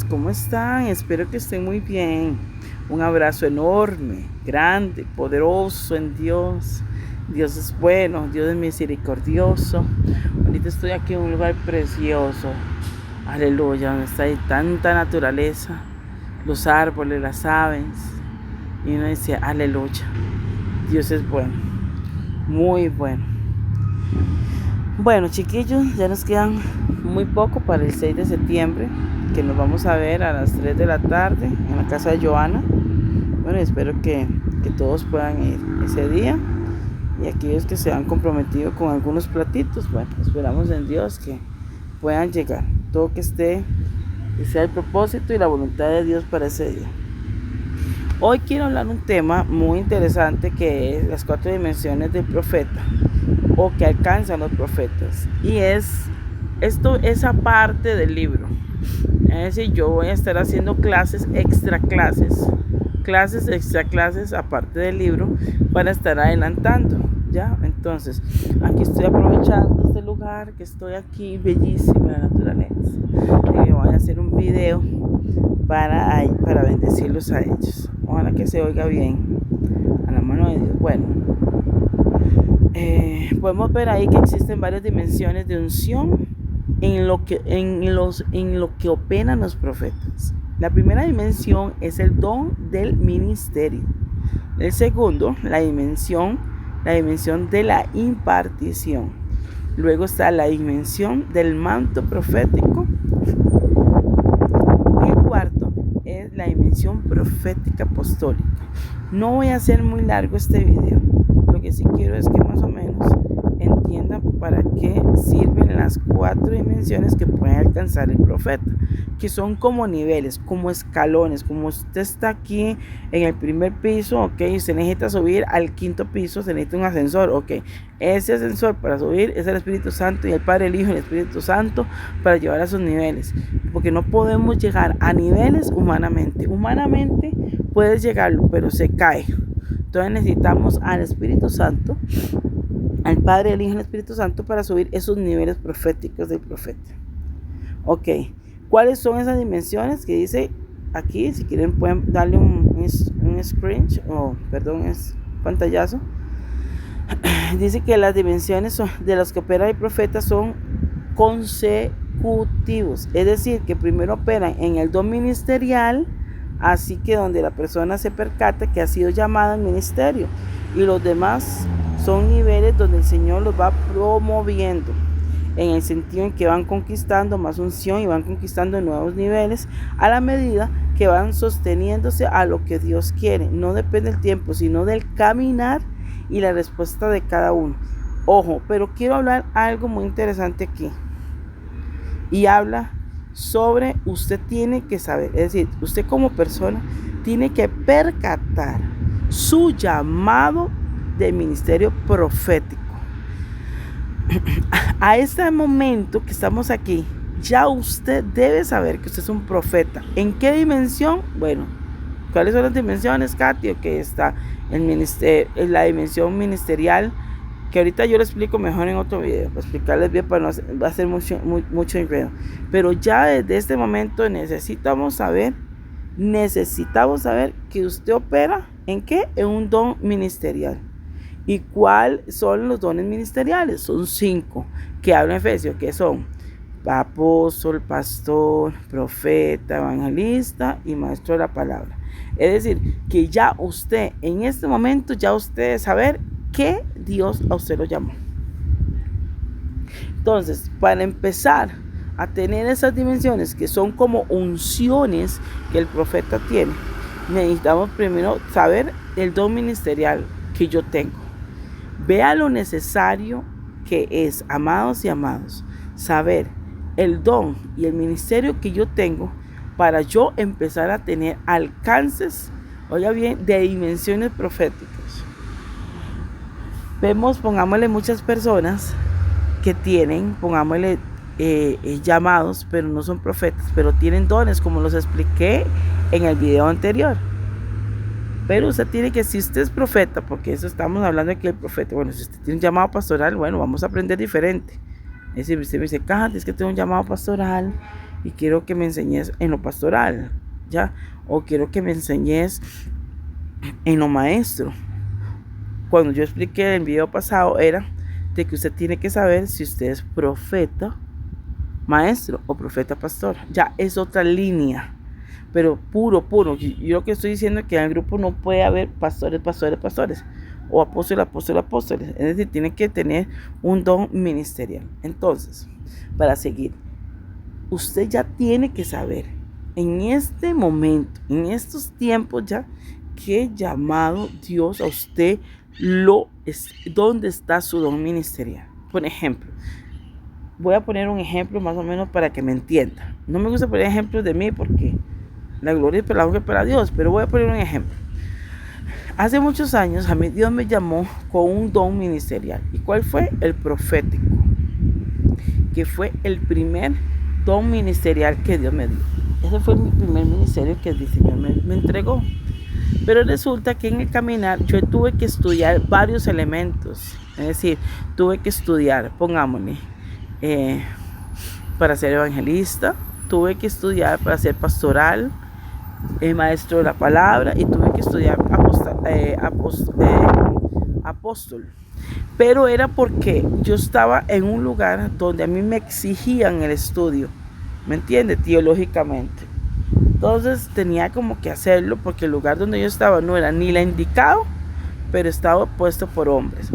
¿Cómo están? Espero que estén muy bien. Un abrazo enorme, grande, poderoso en Dios. Dios es bueno, Dios es misericordioso. Ahorita estoy aquí en un lugar precioso. Aleluya, donde está ahí tanta naturaleza, los árboles, las aves. Y uno dice, aleluya, Dios es bueno, muy bueno. Bueno, chiquillos, ya nos quedan muy poco para el 6 de septiembre, que nos vamos a ver a las 3 de la tarde en la casa de Joana. Bueno, espero que todos puedan ir ese día. Y aquellos que se han comprometido con algunos platitos, bueno, esperamos en Dios que puedan llegar. Todo que sea el propósito y la voluntad de Dios para ese día. Hoy quiero hablar un tema muy interesante que es las 4 dimensiones del profeta o que alcanzan los profetas. Y esa parte del libro. Es decir, yo voy a estar haciendo clases extra clases aparte del libro para estar adelantando, ¿ya? Entonces, aquí estoy aprovechando este lugar, que estoy aquí, bellísima la naturaleza. Y voy a hacer un video para bendecirlos a ellos. Ojalá que se oiga bien, a la mano de Dios. Bueno, podemos ver ahí que existen varias dimensiones de unción en lo que operan los profetas. La primera dimensión es el don del ministerio. El segundo, la dimensión de la impartición. Luego está la dimensión del manto profético. Y el cuarto es la dimensión profética apostólica. No voy a hacer muy largo este video. Lo que sí quiero es que más o menos entiendan para qué sirven las 4 dimensiones que puede alcanzar el profeta, que son como niveles, como escalones. Como usted está aquí en el primer piso, ok, usted necesita subir al 5.º piso, se necesita un ascensor, ok. Ese ascensor para subir es el Espíritu Santo y el Padre, el Hijo y el Espíritu Santo para llevar a esos niveles, porque no podemos llegar a niveles humanamente. Humanamente puedes llegarlo, pero se cae. Entonces necesitamos al Espíritu Santo, al Padre, el Hijo y el Espíritu Santo para subir esos niveles proféticos del profeta. Ok, ¿cuáles son esas dimensiones que dice aquí? Si quieren pueden darle un screen es pantallazo. Dice que las dimensiones de las que opera el profeta son consecutivos, es decir, que primero operan en el don ministerial, así que donde la persona se percata que ha sido llamada al ministerio, y los demás son niveles donde el Señor los va promoviendo, en el sentido en que van conquistando más unción y van conquistando nuevos niveles a la medida que van sosteniéndose a lo que Dios quiere. No depende del tiempo, sino del caminar y la respuesta de cada uno. Ojo, pero quiero hablar algo muy interesante aquí. Y habla sobre, usted tiene que saber, es decir, usted como persona tiene que percatar su llamado de ministerio profético. A este momento que estamos aquí, ya usted debe saber que usted es un profeta. ¿En qué dimensión? Bueno, ¿cuáles son las dimensiones, Katy? Que está en la dimensión ministerial, que ahorita yo lo explico mejor en otro video, para explicarles bien, para no hacer mucho enredo. Pero ya desde este momento necesitamos saber que usted opera ¿en qué? En un don ministerial. ¿Y cuáles son los dones ministeriales? Son 5 que habla en Efesios, que son apóstol, pastor, profeta, evangelista y maestro de la palabra. Es decir, que ya usted, en este momento, ya usted debe saber que Dios a usted lo llamó. Entonces, para empezar a tener esas dimensiones que son como unciones que el profeta tiene, necesitamos primero saber el don ministerial que yo tengo. Vea lo necesario que es, amados y amados, saber el don y el ministerio que yo tengo para yo empezar a tener alcances, oiga bien, de dimensiones proféticas. Vemos, pongámosle muchas personas que tienen, pongámosle llamados, pero no son profetas, pero tienen dones, como los expliqué en el video anterior. Pero usted tiene que, si usted es profeta, porque eso estamos hablando aquí del profeta, bueno, si usted tiene un llamado pastoral, bueno, vamos a aprender diferente. Es decir, usted me dice, Katy, es que tengo un llamado pastoral, y quiero que me enseñes en lo pastoral, ¿ya? O quiero que me enseñes en lo maestro. Cuando yo expliqué en el video pasado era de que usted tiene que saber si usted es profeta, maestro o profeta pastor. Ya es otra línea, pero puro. Yo lo que estoy diciendo es que en el grupo no puede haber pastores, o apóstoles. Es decir, tiene que tener un don ministerial. Entonces, para seguir, usted ya tiene que saber en este momento, en estos tiempos ya, qué llamado Dios a usted dónde está su don ministerial. Por ejemplo, voy a poner un ejemplo más o menos para que me entienda. No me gusta poner ejemplos de mí porque la gloria es para Dios, pero voy a poner un ejemplo. Hace muchos años a mí Dios me llamó con un don ministerial. ¿Y cuál fue? El profético, que fue el primer don ministerial que Dios me dio. Ese fue mi primer ministerio que el Señor me entregó. Pero resulta que en el caminar yo tuve que estudiar varios elementos. Es decir, tuve que estudiar, pongámosle, para ser evangelista, tuve que estudiar para ser pastoral, maestro de la palabra, y tuve que estudiar apóstol. Pero era porque yo estaba en un lugar donde a mí me exigían el estudio, ¿me entiende? Teológicamente. Entonces tenía como que hacerlo porque el lugar donde yo estaba no era ni la indicado, pero estaba puesto por hombres.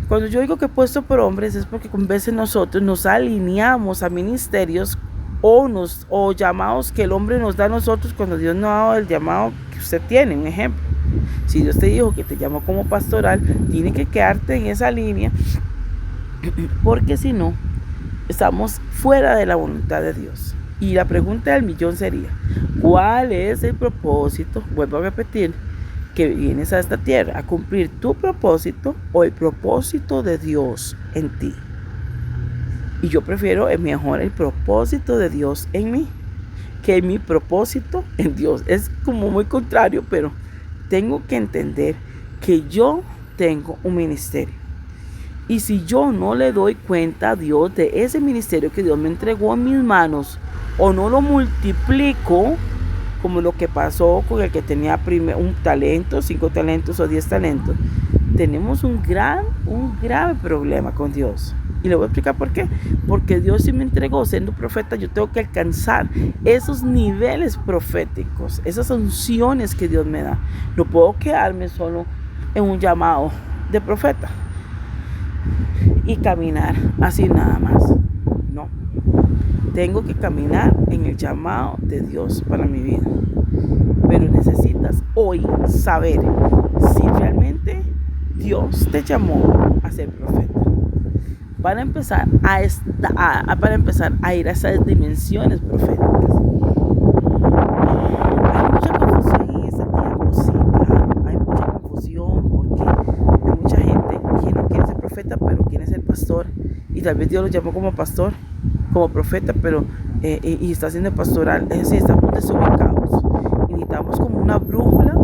Cuando yo digo que puesto por hombres es porque con veces nosotros nos alineamos a ministerios o llamados que el hombre nos da a nosotros cuando Dios no ha dado el llamado que usted tiene. Un ejemplo, si Dios te dijo que te llamó como pastoral, tiene que quedarte en esa línea, porque si no, estamos fuera de la voluntad de Dios. Y la pregunta del millón sería, ¿cuál es el propósito? Vuelvo a repetir, que vienes a esta tierra a cumplir tu propósito o el propósito de Dios en ti. Y yo prefiero mejor el propósito de Dios en mí que mi propósito en Dios. Es como muy contrario, pero tengo que entender que yo tengo un ministerio. Y si yo no le doy cuenta a Dios de ese ministerio que Dios me entregó en mis manos, o no lo multiplico, como lo que pasó con el que tenía un talento, 5 talentos o 10 talentos, tenemos un grave problema con Dios. Y le voy a explicar por qué. Porque Dios, si me entregó siendo profeta, yo tengo que alcanzar esos niveles proféticos, esas unciones que Dios me da. No puedo quedarme solo en un llamado de profeta y caminar así nada más. No. Tengo que caminar en el llamado de Dios para mi vida. Pero necesitas hoy saber si realmente Dios te llamó a ser profeta. Para empezar a ir a esas dimensiones proféticas. Hay mucha confusión en este tiempo, sí, claro. Hay mucha confusión porque hay mucha gente que no quiere ser profeta, pero quiere ser pastor. Y tal vez Dios lo llamó como pastor, como profeta, pero y está haciendo pastoral. Es decir, estamos desubicados. Y necesitamos como una brújula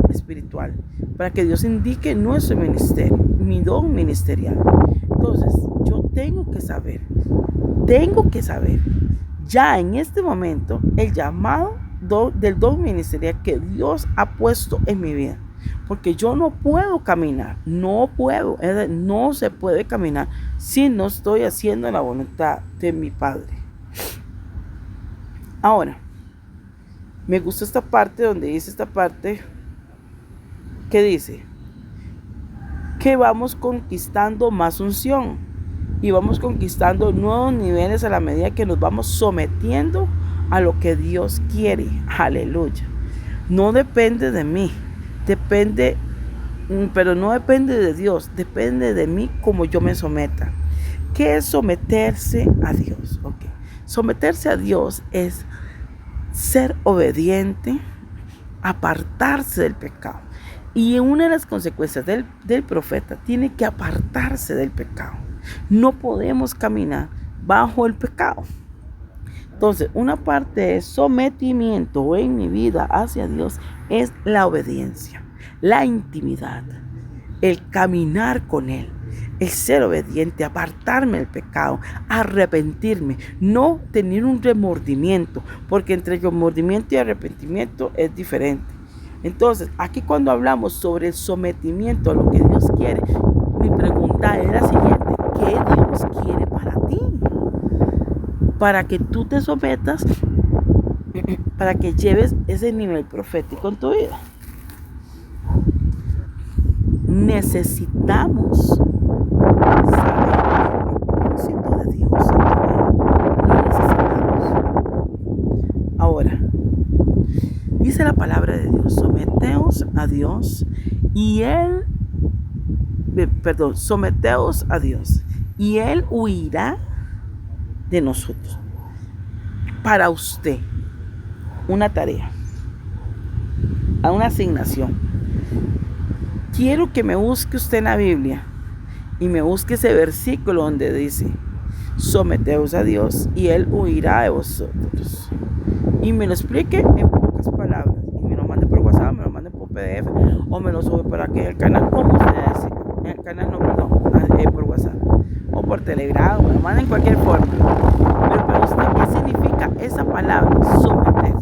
espiritual para que Dios indique nuestro ministerio, mi don ministerial. Entonces, yo tengo que saber ya en este momento el llamado del don ministerial que Dios ha puesto en mi vida. Porque yo no puedo caminar, no se puede caminar si no estoy haciendo la voluntad de mi Padre. Ahora, me gusta esta parte donde dice que dice que vamos conquistando más unción y vamos conquistando nuevos niveles a la medida que nos vamos sometiendo a lo que Dios quiere. Aleluya. No depende de mí, pero no depende de Dios, depende de mí como yo me someta. ¿Qué es someterse a Dios? Okay. Someterse a Dios es ser obediente, apartarse del pecado. Y una de las consecuencias del profeta tiene que apartarse del pecado. No podemos caminar bajo el pecado. Entonces, una parte de sometimiento en mi vida hacia Dios es la obediencia, la intimidad, el caminar con Él, el ser obediente, apartarme del pecado, arrepentirme, no tener un remordimiento, porque entre remordimiento y arrepentimiento es diferente. Entonces, aquí cuando hablamos sobre el sometimiento a lo que Dios quiere, mi pregunta es la siguiente: ¿qué Dios quiere para ti? Para que tú te sometas, para que lleves ese nivel profético en tu vida. Necesitamos saber el propósito de Dios en tu vida. Lo necesitamos. Ahora, dice la palabra de Dios: someteos a Dios y someteos a Dios y Él huirá de nosotros. Para usted, una tarea, una asignación. Quiero que me busque usted en la Biblia y me busque ese versículo donde dice: someteos a Dios y Él huirá de vosotros. Y me lo explique en pocas palabras. Y me lo mande por WhatsApp, me lo mande por PDF o me lo sube para que el canal, como ustedes, el canal no, perdón, por WhatsApp o por Telegram, me lo manden en cualquier forma. Pero para usted, ¿qué significa esa palabra, someter?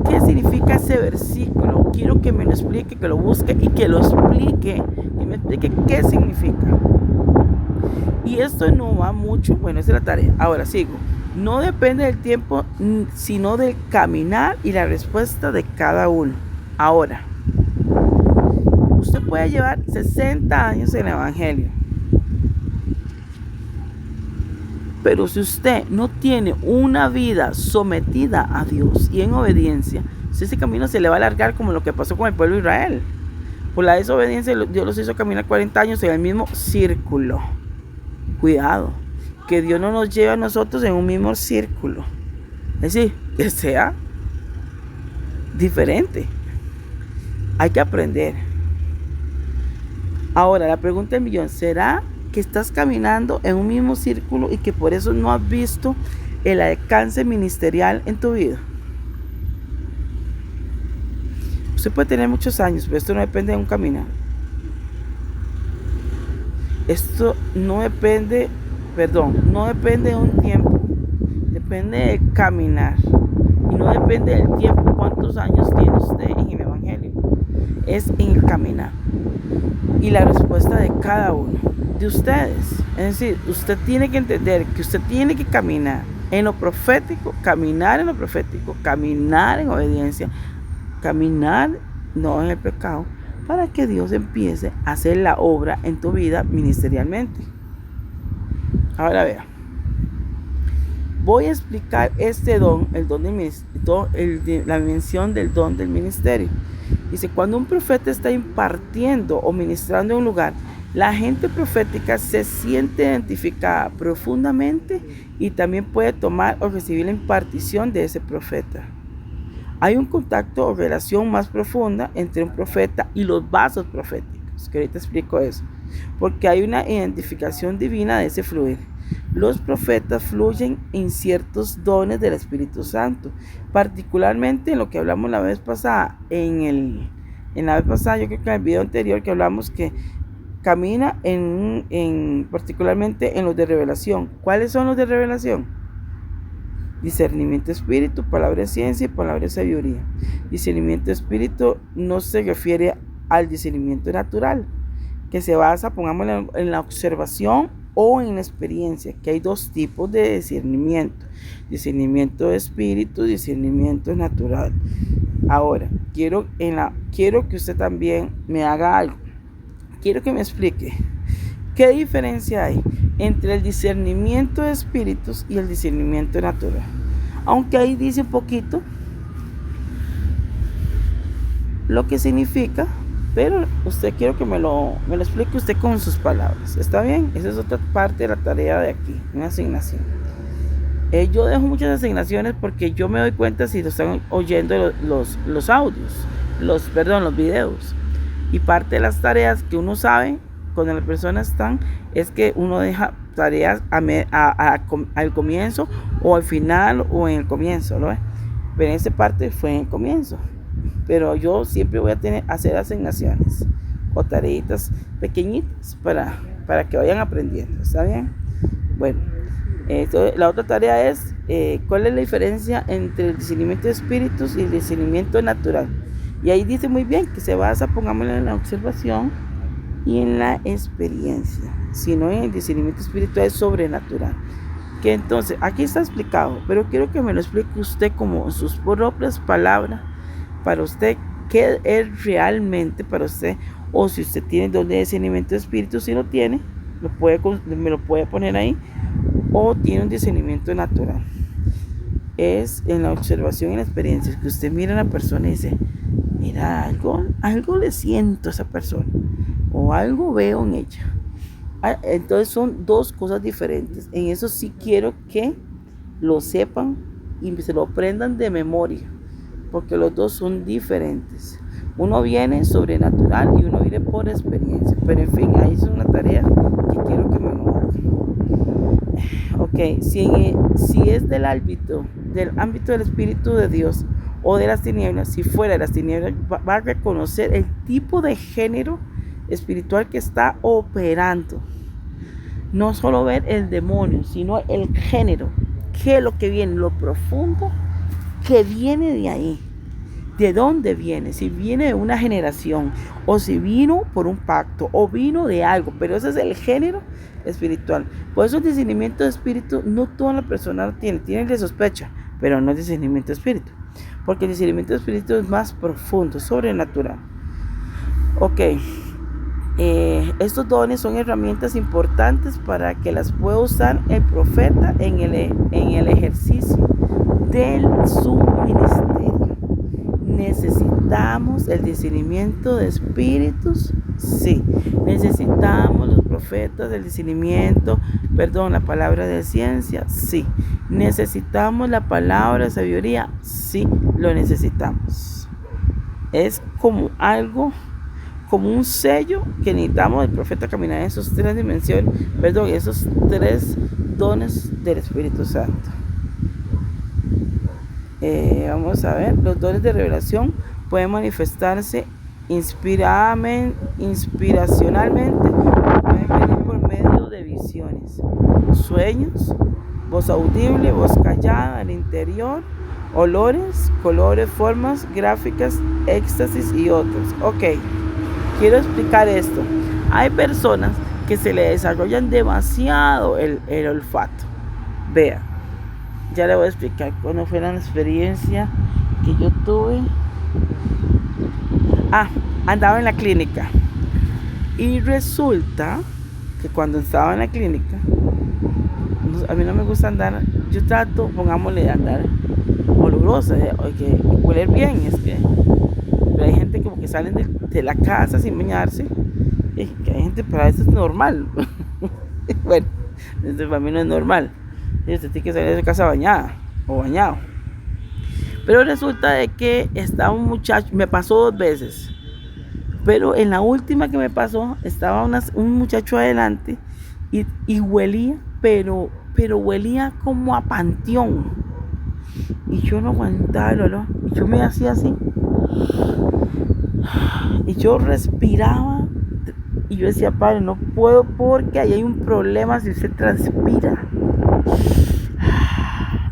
¿Qué significa ese versículo? Quiero que me lo explique, que lo busque y que lo explique, y me explique qué significa. Y esto no va mucho, bueno, esa es la tarea. Ahora sigo. No depende del tiempo, sino del caminar y la respuesta de cada uno. Ahora, usted puede llevar 60 años en el Evangelio, pero si usted no tiene una vida sometida a Dios y en obediencia, ese camino se le va a alargar como lo que pasó con el pueblo de Israel. Por la desobediencia, Dios los hizo caminar 40 años en el mismo círculo. Cuidado, que Dios no nos lleve a nosotros en un mismo círculo. Es decir, que sea diferente. Hay que aprender. Ahora, la pregunta del millón: ¿será que estás caminando en un mismo círculo y que por eso no has visto el alcance ministerial en tu vida? Usted puede tener muchos años, pero esto no depende de un caminar. Esto no depende de un tiempo, depende del caminar. Y no depende del tiempo, cuántos años tiene usted en el Evangelio. Es en el caminar. Y la respuesta de cada uno de ustedes. Es decir, usted tiene que entender que usted tiene que caminar en lo profético, caminar en lo profético, caminar en obediencia, caminar no en el pecado, para que Dios empiece a hacer la obra en tu vida ministerialmente. Ahora vea, voy a explicar este don, el don del ministerio, la mención del don del ministerio. Dice: cuando un profeta está impartiendo o ministrando en un lugar, la gente profética se siente identificada profundamente y también puede tomar o recibir la impartición de ese profeta. Hay un contacto o relación más profunda entre un profeta y los vasos proféticos, que ahorita explico eso, porque hay una identificación divina de ese fluir. Los profetas fluyen en ciertos dones del Espíritu Santo, particularmente en lo que hablamos la vez pasada, yo creo que en el video anterior que hablamos que camina particularmente en los de revelación. ¿Cuáles son los de revelación? Discernimiento espíritu, palabra de ciencia y palabra de sabiduría. Discernimiento espíritu no se refiere al discernimiento natural, que se basa, pongámoslo, en la observación o en la experiencia, que hay dos tipos de discernimiento: discernimiento de espíritu, discernimiento natural. Ahora, quiero que usted también me haga algo. Quiero que me explique qué diferencia hay entre el discernimiento de espíritus y el discernimiento natural. Aunque ahí dice un poquito lo que significa, pero quiero que me lo explique usted con sus palabras. ¿Está bien? Esa es otra parte de la tarea de aquí, una asignación. Yo dejo muchas asignaciones porque yo me doy cuenta si lo están oyendo los audios, los videos. Y parte de las tareas que uno sabe cuando las personas están es que uno deja tareas al comienzo o al final o en el comienzo, ¿no? Pero en esta parte fue en el comienzo. Pero yo siempre voy a hacer asignaciones o tareitas pequeñitas para para que vayan aprendiendo, ¿está bien? Bueno, la otra tarea es cuál es la diferencia entre el discernimiento de espíritus y el discernimiento natural. Y ahí dice muy bien que se basa, pongámoslo, en la observación y en la experiencia, sino en el discernimiento espiritual es sobrenatural. Que entonces, aquí está explicado, pero quiero que me lo explique usted como en sus propias palabras, para usted, qué es realmente para usted, o si usted tiene don de discernimiento de espíritu, si lo tiene, me lo puede poner ahí, o tiene un discernimiento natural. Es en la observación y la experiencia, que usted mira a la persona y dice, mira, algo le siento a esa persona, o algo veo en ella. Entonces son dos cosas diferentes. En eso sí quiero que lo sepan y se lo aprendan de memoria, porque los dos son diferentes. Uno viene sobrenatural y uno viene por experiencia. Pero en fin, ahí es una tarea que quiero que me lo hagan. Ok, si es del ámbito del Espíritu de Dios o de las tinieblas, si fuera de las tinieblas, va a reconocer el tipo de género espiritual que está operando. No solo ver el demonio, sino el género, qué es lo que viene, lo profundo que viene de ahí, de dónde viene, si viene de una generación o si vino por un pacto o vino de algo, pero ese es el género espiritual. Por eso el discernimiento de espíritu no toda la persona lo tiene el de sospecha, pero no es discernimiento de espíritu, porque el discernimiento de espíritu es más profundo, sobrenatural. Ok. Estos dones son herramientas importantes para que las pueda usar el profeta en el ejercicio de su ministerio. ¿Necesitamos el discernimiento de espíritus? Sí. ¿Necesitamos los profetas del discernimiento, la palabra de ciencia? Sí. ¿Necesitamos la palabra de sabiduría? Sí, lo necesitamos. Es como algo, como un sello que necesitamos del profeta caminar en esos tres dimensiones, esos tres dones del Espíritu Santo. Vamos a ver, los dones de revelación pueden manifestarse inspiracionalmente, pueden venir por medio de visiones, sueños, voz audible, voz callada al interior, olores, colores, formas, gráficas, éxtasis y otros. Ok. Quiero explicar esto. Hay personas que se le desarrollan demasiado el olfato. Vea, ya le voy a explicar cuándo fue la experiencia que yo tuve. Andaba en la clínica. Y resulta que cuando estaba en la clínica, a mí no me gusta andar, yo trato, pongámosle, de andar olorosa, que huele bien, pero hay gente como que salen de la casa sin bañarse, que hay gente, para eso es normal. Bueno, para mí no es normal. Usted tiene que salir de casa bañada o bañado. Pero resulta de que estaba un muchacho, me pasó 2 veces, pero en la última que me pasó, estaba un muchacho adelante y huelía, pero huelía como a panteón. Y yo no aguantaba el olor. Y yo me hacía así. Y yo respiraba. Y yo decía, padre, no puedo porque ahí hay un problema si usted transpira.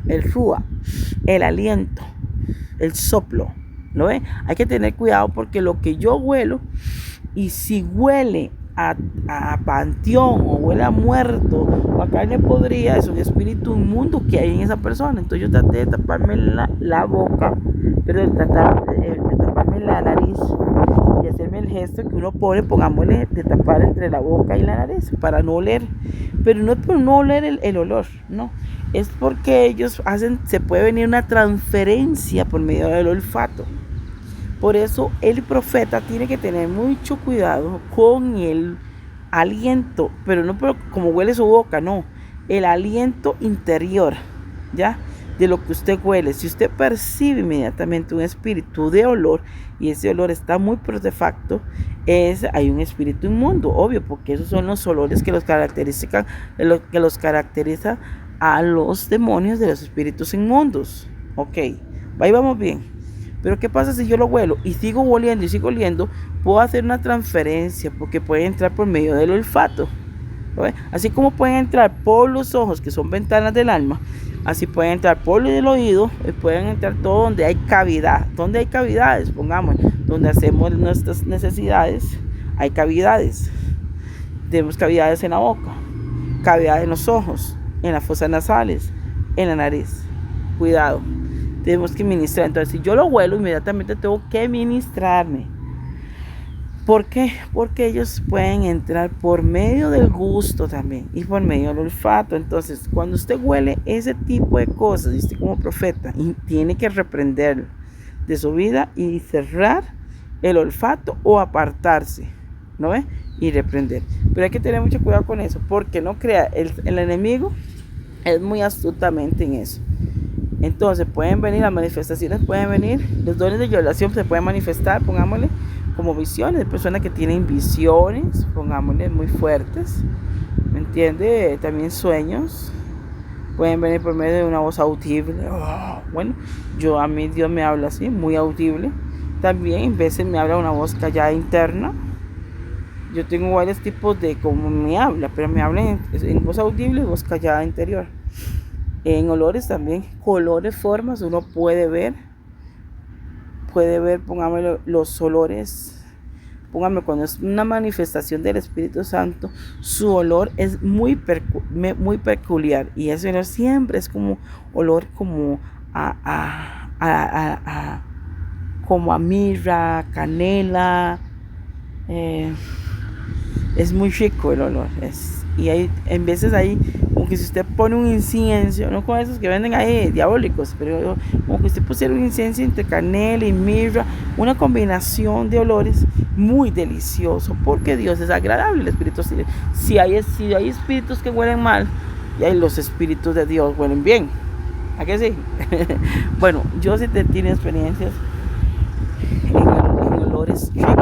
El rúa, el aliento, el soplo. ¿Lo ve? Hay que tener cuidado porque lo que yo huelo, y si huele a panteón o huele a muerto o a carne podrida, es un espíritu inmundo que hay en esa persona. Entonces yo traté de taparme la boca, pero de taparme la nariz y hacerme el gesto que uno pone, pongámosle, de tapar entre la boca y la nariz para no oler. Pero no es por no oler el olor, no, es porque ellos se puede venir una transferencia por medio del olfato. Por eso el profeta tiene que tener mucho cuidado con el aliento, pero no como huele su boca, no, el aliento interior, ¿ya? De lo que usted huele. Si usted percibe inmediatamente un espíritu de olor y ese olor está muy artefacto, hay un espíritu inmundo, obvio, porque esos son los olores que los caracteriza a los demonios de los espíritus inmundos. Ok, ahí vamos bien. Pero ¿qué pasa si yo lo huelo y sigo oliendo y sigo oliendo? Puedo hacer una transferencia porque puede entrar por medio del olfato. ¿lo ve? Así como pueden entrar por los ojos, que son ventanas del alma, así pueden entrar por el oído y pueden entrar todo donde hay cavidad. Donde hay cavidades, pongamos, donde hacemos nuestras necesidades, hay cavidades. Tenemos cavidades en la boca, cavidades en los ojos, en las fosas nasales, en la nariz. Cuidado, tenemos que ministrar. Entonces, si yo lo huelo, inmediatamente tengo que ministrarme. ¿Por qué? Porque ellos pueden entrar por medio del gusto también y por medio del olfato. Entonces, cuando usted huele ese tipo de cosas, y usted como profeta, tiene que reprenderlo de su vida y cerrar el olfato o apartarse, ¿no ve? Y reprender. Pero hay que tener mucho cuidado con eso, porque no crea, el enemigo es muy astutamente en eso. Entonces pueden venir las manifestaciones, pueden venir, los dones de violación se pueden manifestar, pongámosle, como visiones, de personas que tienen visiones, pongámosle, muy fuertes, ¿me entiende? También sueños, pueden venir por medio de una voz audible. Bueno, a mí Dios me habla así, muy audible. También a veces me habla una voz callada interna. Yo tengo varios tipos de cómo me habla, pero me habla en voz audible y voz callada interior. En olores también, colores, formas, uno puede ver, póngame los olores, póngame cuando es una manifestación del Espíritu Santo, su olor es muy peculiar y ese olor siempre es como olor como como a mirra, canela, es muy rico el olor, y hay, en veces ahí, como que si usted pone un incienso, no con esos que venden ahí diabólicos, pero como que usted pusiera un incienso entre canela y mirra, una combinación de olores muy delicioso, porque Dios es agradable, el Espíritu. Si hay espíritus que huelen mal, y hay los espíritus de Dios huelen bien, ¿a qué sí? Bueno, yo sí tengo experiencias en olores ricos,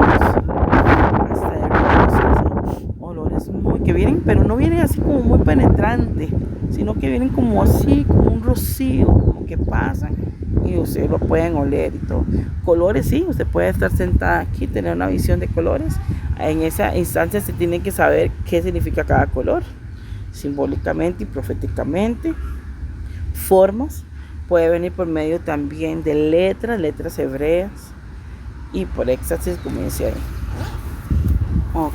que vienen, pero no vienen así como muy penetrante, sino que vienen como así, como un rocío, como que pasan y ustedes lo pueden oler y todo. Colores, sí, usted puede estar sentada aquí, tener una visión de colores. En esa instancia se tiene que saber qué significa cada color, simbólicamente y proféticamente. Formas, puede venir por medio también de letras hebreas y por éxtasis, como dice ahí. Ok.